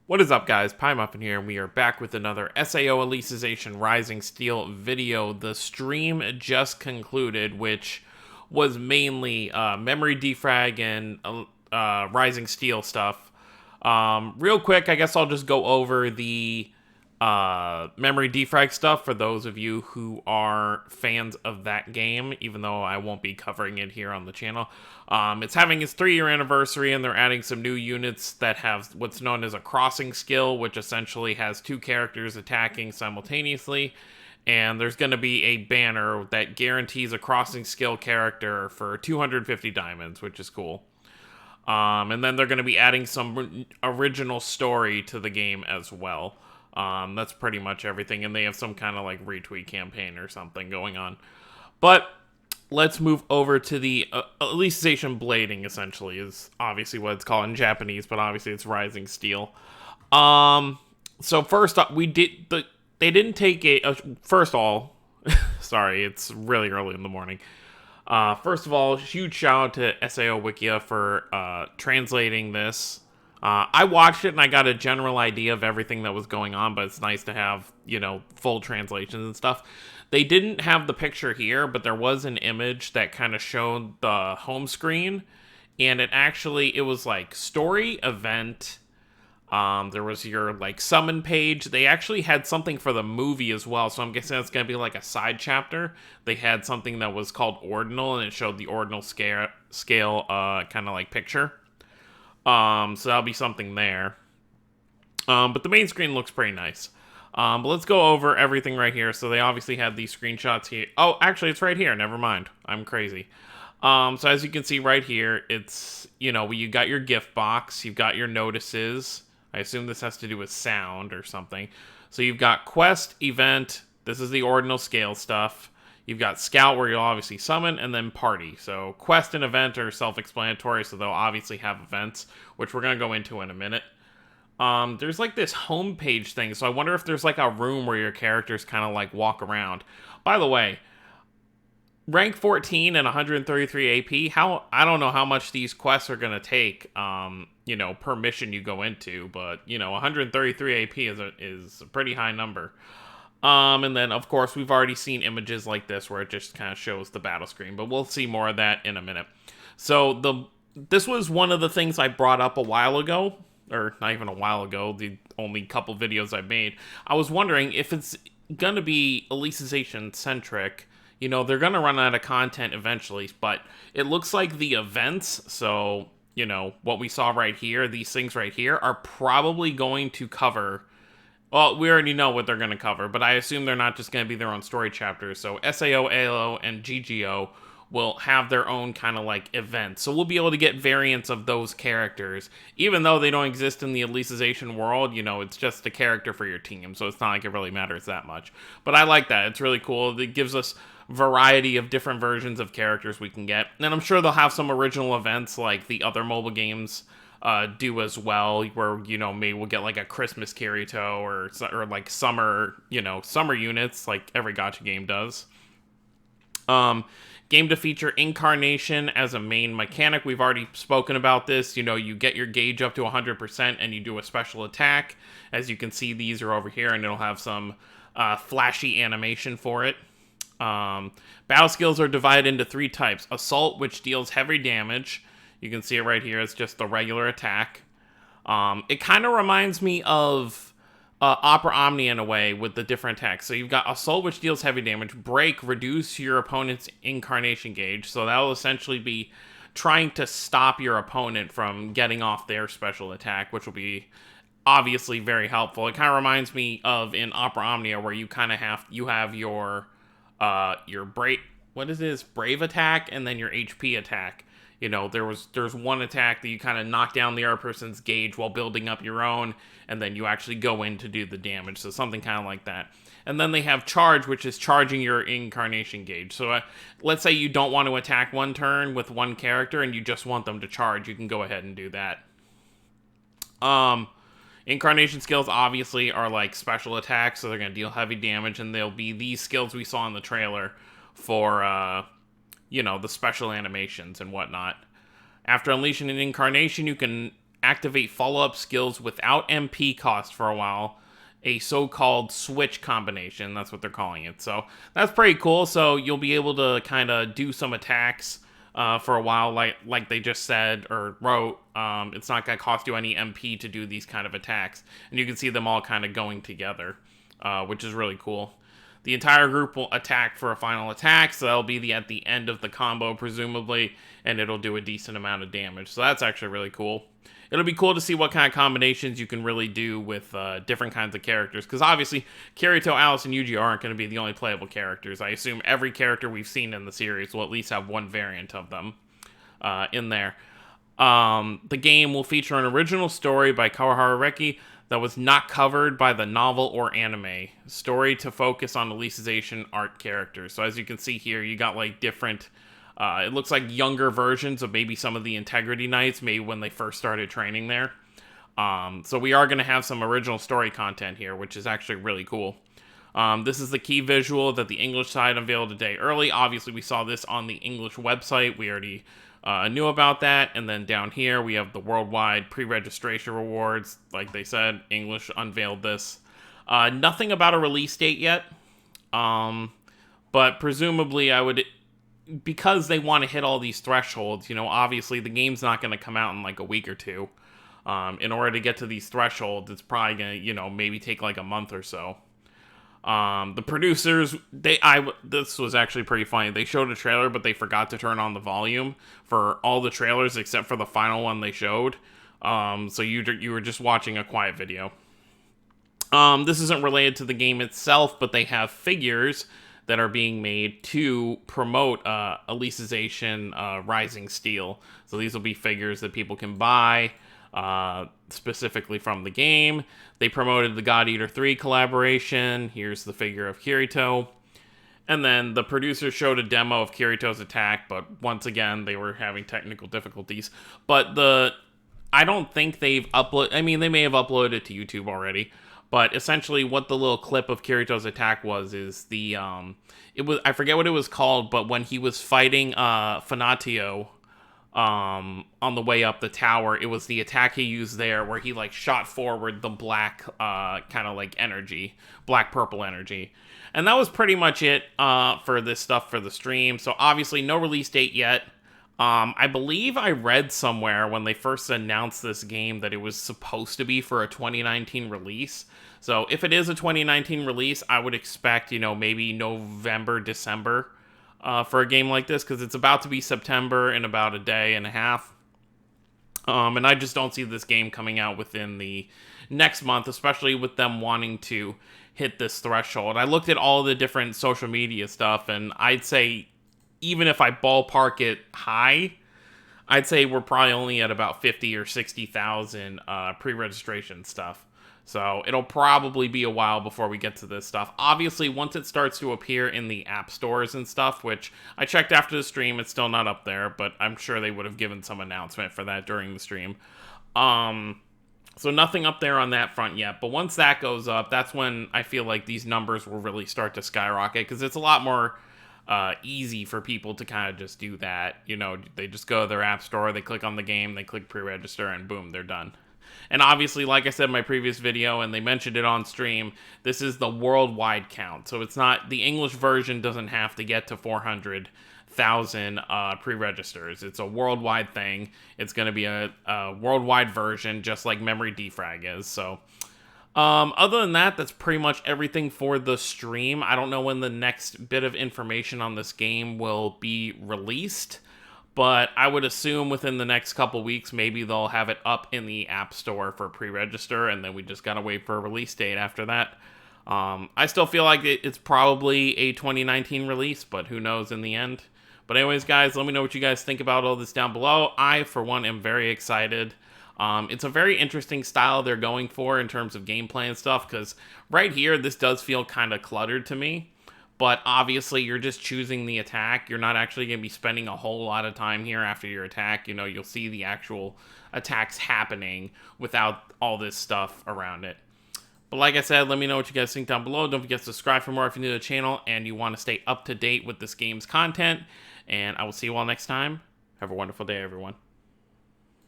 What is up, guys? Pie Muffin here, and we are back with another SAO Alicization Rising Steel video. The stream just concluded, which was mainly memory defrag and Rising Steel stuff. Real quick, I guess I'll just go over the memory defrag stuff for those of you who are fans of that game, even though I won't be covering it here on the channel. It's having its 3-year anniversary, and they're adding some new units that have what's known as a crossing skill, which essentially has 2 characters attacking simultaneously. And there's going to be a banner that guarantees a crossing skill character for 250 diamonds, which is cool. And then they're going to be adding some original story to the game as well. That's pretty much everything, and they have some kind of like retweet campaign or something going on. But let's move over to the Alicization blading, essentially, is obviously what it's called in Japanese, but obviously it's Rising Steel. So first up, they didn't take first of all, sorry, it's really early in the morning. First of all, huge shout out to SAO Wikia for translating this. I watched it and I got a general idea of everything that was going on, but it's nice to have, full translations and stuff. They didn't have the picture here, but there was an image that kind of showed the home screen, and it was like story, event. There was your like summon page. They actually had something for the movie as well, so I'm guessing it's gonna be like a side chapter. They had something that was called ordinal, and it showed the ordinal scale kind of like picture. So that'll be something there. But the main screen looks pretty nice. But let's go over everything right here. So they obviously had these screenshots here. Oh, actually, it's right here. Never mind. I'm crazy. So as you can see right here, it's, you got your gift box. You've got your notices. I assume this has to do with sound or something. So you've got quest, event. This is the ordinal scale stuff. You've got Scout, where you'll obviously summon, and then Party. So Quest and Event are self-explanatory, so they'll obviously have events, which we're going to go into in a minute. There's like this homepage thing, so I wonder if there's like a room where your characters kind of like walk around. By the way, rank 14 and 133 AP, I don't know how much these quests are going to take, per mission you go into, but, 133 AP is a pretty high number. And then, of course, we've already seen images like this where it just kind of shows the battle screen, but we'll see more of that in a minute. So this was one of the things I brought up a while ago, or not even a while ago, the only couple videos I made. I was wondering if it's going to be Alicization-centric. They're going to run out of content eventually, but it looks like the events, so, what we saw right here, these things right here, are probably going to cover... Well, we already know what they're going to cover, but I assume they're not just going to be their own story chapters. So SAO, ALO, and GGO will have their own kind of like events. So we'll be able to get variants of those characters. Even though they don't exist in the Alicization world, it's just a character for your team. So it's not like it really matters that much. But I like that. It's really cool. It gives us variety of different versions of characters we can get. And I'm sure they'll have some original events like the other mobile games do as well, where maybe we'll get like a Christmas Kirito or like summer units like every gacha game does. Game to feature incarnation as a main mechanic. We've already spoken about this. You get your gauge up to 100% and you do a special attack. As you can see, these are over here, and it'll have some flashy animation for it. Battle skills are divided into 3 types. Assault, which deals heavy damage. You can see it right here. It's just the regular attack. It kind of reminds me of Opera Omni in a way with the different attacks. So you've got Assault, which deals heavy damage. Break, reduce your opponent's incarnation gauge. So that will essentially be trying to stop your opponent from getting off their special attack, which will be obviously very helpful. It kind of reminds me of in Opera Omnia, where you kind of have your brave attack and then your HP attack. There's one attack that you kind of knock down the other person's gauge while building up your own, and then you actually go in to do the damage. So something kind of like that. And then they have charge, which is charging your incarnation gauge. So let's say you don't want to attack one turn with one character and you just want them to charge. You can go ahead and do that. Incarnation skills obviously are like special attacks, so they're going to deal heavy damage, and they'll be these skills we saw in the trailer for the special animations and whatnot. After unleashing an incarnation, you can activate follow-up skills without MP cost for a while, a so-called switch combination. That's what they're calling it. So that's pretty cool. So you'll be able to kind of do some attacks for a while, like they just said or wrote. It's not going to cost you any MP to do these kind of attacks. And you can see them all kind of going together, which is really cool. The entire group will attack for a final attack, so that'll be at the end of the combo, presumably, and it'll do a decent amount of damage. So that's actually really cool. It'll be cool to see what kind of combinations you can really do with different kinds of characters, because obviously, Kirito, Alice, and Yuji aren't going to be the only playable characters. I assume every character we've seen in the series will at least have one variant of them in there. The game will feature an original story by Kawahara Reki that was not covered by the novel or anime story to focus on Alicization art characters. So as you can see here, you got like different, it looks like younger versions of maybe some of the Integrity Knights, maybe when they first started training there. So we are going to have some original story content here, which is actually really cool. This is the key visual that the English side unveiled a day early. Obviously, we saw this on the English website. We already knew about that. And then down here, we have the worldwide pre-registration rewards. Like they said, English unveiled this. Nothing about a release date yet. But presumably, because they want to hit all these thresholds, obviously the game's not going to come out in like a week or two. In order to get to these thresholds, it's probably going to, maybe take like a month or so. The producers, this was actually pretty funny. They showed a trailer, but they forgot to turn on the volume for all the trailers except for the final one they showed. So you were just watching a quiet video. This isn't related to the game itself, but they have figures that are being made to promote Alicization Rising Steel. So these will be figures that people can buy specifically from the game. They promoted the God Eater 3 collaboration. Here's the figure of Kirito. And then the producers showed a demo of Kirito's attack, but once again, they were having technical difficulties. But I don't think they've uploaded, I mean, they may have uploaded it to YouTube already, but essentially what the little clip of Kirito's attack is I forget what it was called, but when he was fighting Fanatio, on the way up the tower, it was the attack he used there where he like shot forward the black kind of like energy, black purple energy. And that was pretty much it for this stuff for the stream. So obviously no release date yet. I believe I read somewhere when they first announced this game that it was supposed to be for a 2019 release. So if it is a 2019 release, I would expect, maybe November, December for a game like this, because it's about to be September in about a day and a half. And I just don't see this game coming out within the next month, especially with them wanting to hit this threshold. I looked at all the different social media stuff, and I'd say, even if I ballpark it high, I'd say we're probably only at about 50 or 60,000 pre-registration stuff. So it'll probably be a while before we get to this stuff. Obviously, once it starts to appear in the app stores and stuff, which I checked after the stream, it's still not up there, but I'm sure they would have given some announcement for that during the stream. So nothing up there on that front yet. But once that goes up, that's when I feel like these numbers will really start to skyrocket, because it's a lot more easy for people to kind of just do that. They just go to their app store, they click on the game, they click pre-register, and boom, they're done. And obviously, like I said in my previous video, and they mentioned it on stream, this is the worldwide count. So it's not, the English version doesn't have to get to 400,000 pre-registers. It's a worldwide thing. It's going to be a worldwide version, just like Memory Defrag is. So other than that, that's pretty much everything for the stream. I don't know when the next bit of information on this game will be released, but I would assume within the next couple weeks, maybe they'll have it up in the App Store for pre-register, and then we just gotta wait for a release date after that. I still feel like it's probably a 2019 release, but who knows in the end. But anyways, guys, let me know what you guys think about all this down below. I, for one, am very excited. It's a very interesting style they're going for in terms of gameplay and stuff, because right here, this does feel kind of cluttered to me. But obviously, you're just choosing the attack. You're not actually going to be spending a whole lot of time here after your attack. You'll see the actual attacks happening without all this stuff around it. But like I said, let me know what you guys think down below. Don't forget to subscribe for more if you're new to the channel and you want to stay up to date with this game's content. And I will see you all next time. Have a wonderful day, everyone.